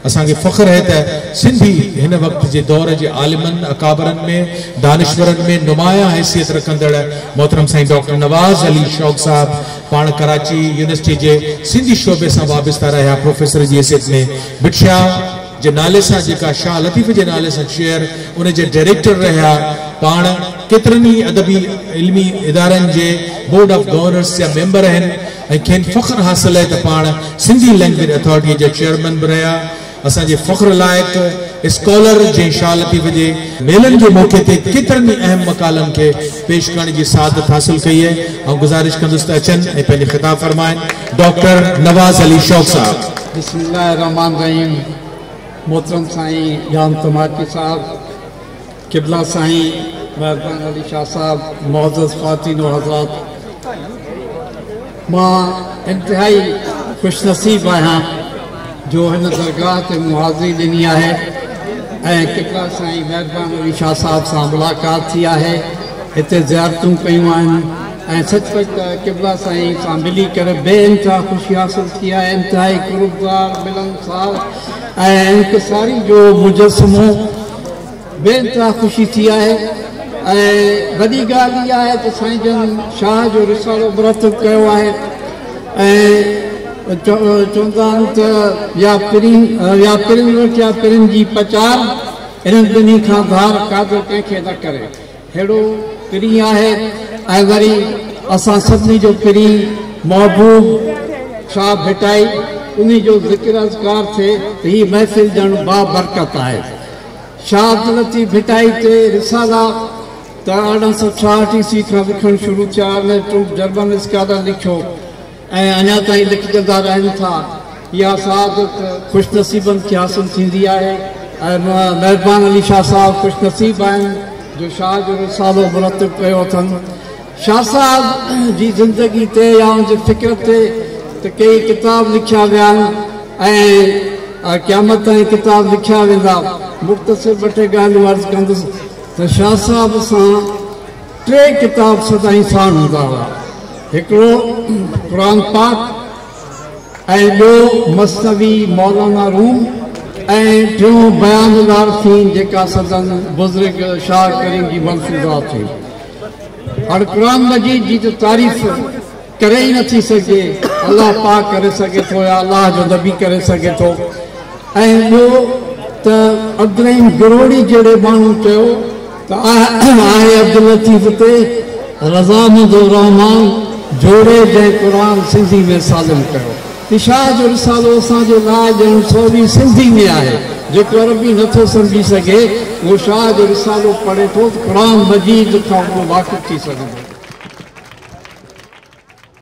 असांखे फ़ख्र है त सिंधी हिन वक्त जे दौर जे आलिमन अकाबरन में दानिश्वरन में नुमाया हैसियत रखंदड़ मोहतरम साईं डॉक्टर नवाज़ अली शौक़ साहब पाण कराची यूनिवर्सिटी जे सिंधी शोबे से वाबस्ता रहा प्रोफेसर जी हैसियत में बिटशा जे नाले से जेका शाह लतीफ़ जे नाले से शेयर उन जे डायरेक्टर रहा पाण केतरनी अदबी इल्मी इदारन जे बोर्ड ऑफ गवर्नर्स जा मेंबर हैं ऐं खेन फ़ख्र हासिल है त पाण सिंधी लैंग्वेज अथॉरिटी जे चेयरमैन भी रहा असांजे फ़ख्र लायक स्कॉलर जे शाह लतीफ़ जे मेलन के मौके ते केतरनी अहम मकालम के पेश करने की सादत हासिल कई है और गुजारिश कंदुसि त अचन ऐं पंहिंजे ख़िताब फरमाइन डॉक्टर नवाज़ अली शौक़ साहब। बिस्मिल्लाहिर्रहमानिर्रहीम। मोहतरम साईं जान तमाकी साहब, किबला साईं मेहरबान अली शाह साहब, मोअज़्ज़ज़ ख़वातीन व हज़रात, मां इंतहाई खुशनसीब आहियां जो हिन दरगाह ते मुहाज़री ॾिनी आहे ऐं किबला साईं मेहरबान अली शाह साहब सां मुलाक़ात थी आहे, हिते ज़ियारतूं कयूं आहिनि ऐं सचपच त किबला साईं सां मिली करे बेइंतिहा ख़ुशी हासिल थी आहे। इंतिहाई कुर्बदार मिलनसार ऐं इंकिसारी जो मुजस्समो बेइंतिहा ख़ुशी थी आहे। ऐं वॾी ॻाल्हि इहा आहे त साईं जन शाह जो रिसालो मुरतब कयो आहे ऐं चवंदा आहिनि त या पिरिन वटि या पिरिन जी पचार इन्हनि ॿिन्ही खां धार कादर कंहिंखे न करे, अहिड़ो पिरी आहे। ऐं वरी असां सभिनी जो पिरी महबूब शाह भिटाई उन जो ज़िक्र अज़कार थिए त हीअ महफ़िल ॼण बाबरकत आहे। शाह अब्दुल लतीफ़ भिटाई ते रिसाला त 1866 ईस्वी खां लिखणु शुरू थिया, जर्मन स्कॉलर लिखियो ऐं अञा ताईं लिखजंदा रहनि था। इहा सआदत ख़ुशनसीबनि खे हासिल थींदी आहे ऐं मेहरबान अली शाह साहब ख़ुशनसीब आहिनि जो शाह जो रिसालो मुरतब कयो अथनि। शाह साहब जी ज़िंदगी ते या उनजे फ़िक्र ते त कई किताब लिखिया विया आहिनि ऐं क़यामत ताईं किताब लिखिया वेंदा। मुख़्तसिर ॿ टे ॻाल्हियूं अर्ज़ु कंदुसि त शाह साहब सां 3 किताब सदाईं साण हूंदा हुआ। हिकिड़ो क़ुरान पाक ऐं ॿियो मसनवी मौलाना रूम ऐं टियों बयानुल आरिफ़ीन जेका सदन बुज़ुर्ग शाह करीम जी मंसूबा थी। हाणे क़ुरान मजीद जी त तारीफ़ करे ई नथी सघे, अलाह पाक करे सघे थो या अलाह जो नबी करे सघे थो। ऐं ॿियो त अब्दुल गिरोड़ी जहिड़े माण्हू चयो त आहे अब्दुल लतीफ़ ते रज़ामंद रहमान जोड़े जंहिं क़ुरान सिंधी में सालिम कयो। शाह जो रिसालो असांजे लाइ ॼण सवली सिंधी में आहे। जेको अरबी नथो सम्झी सघे उहो शाह जो रिसालो पढ़े थो क़ुरान मजीद खां उहो वाक़िफ़ थी सघंदो।